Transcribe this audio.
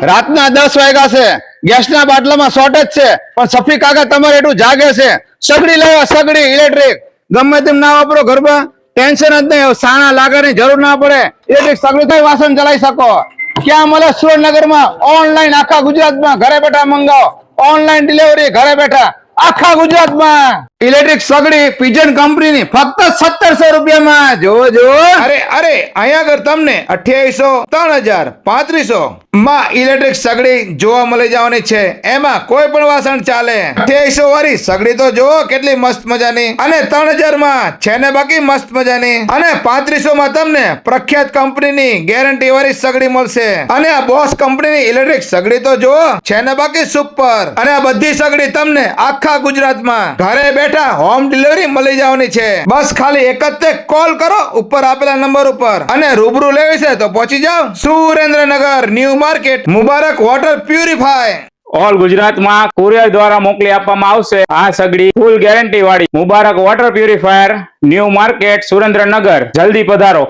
રાતના 10 વાગ્યા છે, ગેસના બાટલામાં શોર્ટેજ છે, પણ સફી કાકા તમારે એટલું જાગે છે. સગડી લેવા, સગડી ઇલેક્ટ્રિક ગમે તેમ ના વાપરો ઘરમાં, ટેન્શન જ નહીં. સાણા લાગવાની જરૂર ના પડે. ઇલેક્ટ્રિક સગડી થઈ વાસણ ચલાવી શકો. ક્યાં મળે? સુરેન્દ્રનગરમાં. ઓનલાઈન આખા ગુજરાતમાં ઘરે બેઠા મંગાવો. ઓનલાઈન ડિલિવરી ઘરે બેઠા આખા ગુજરાતમાં. ઇલેક્ટ્રિક સગડી પિજન કંપનીની ફક્ત 1700 રૂપિયામાં. જોવો જોવો. અરે અહીંયા આગળ તમને 2800, 3000, 3500 માં ઇલેક્ટ્રિક સગડી જોવા મળી જવાની છે. એમાં કોઈ પણ વાસણ ચાલે. 2800 વાળી સગડી તો જોવો કેટલી મસ્ત મજાની, અને 3000 માં છે ને બાકી મસ્ત મજાની, અને 3500 માં તમને પ્રખ્યાત કંપનીની ગેરંટી વાળી સગડી મળશે. અને આ બોસ કંપનીની ઇલેક્ટ્રિક સગડી તો જોવો છે ને બાકી સુપર. અને આ બધી સગડી તમને આખા ગુજરાતમાં ઘરે બેઠા હોમ ડિલિવરી મળી જવાની છે. બસ ખાલી એક જ કોલ કરો ઉપર આપેલા નંબર ઉપર, અને રૂબરૂ લેવી છે તો પહોંચી જાઓ Surendranagar new market, Mubarak water purify. All ગુજરાતમાં કુરિયર દ્વારા મોકલી આપવામાં આવશે આ સગડી ફૂલ ગેરંટી વાળી Mubarak water purifier, new market, Surendranagar. જલ્દી પધારો.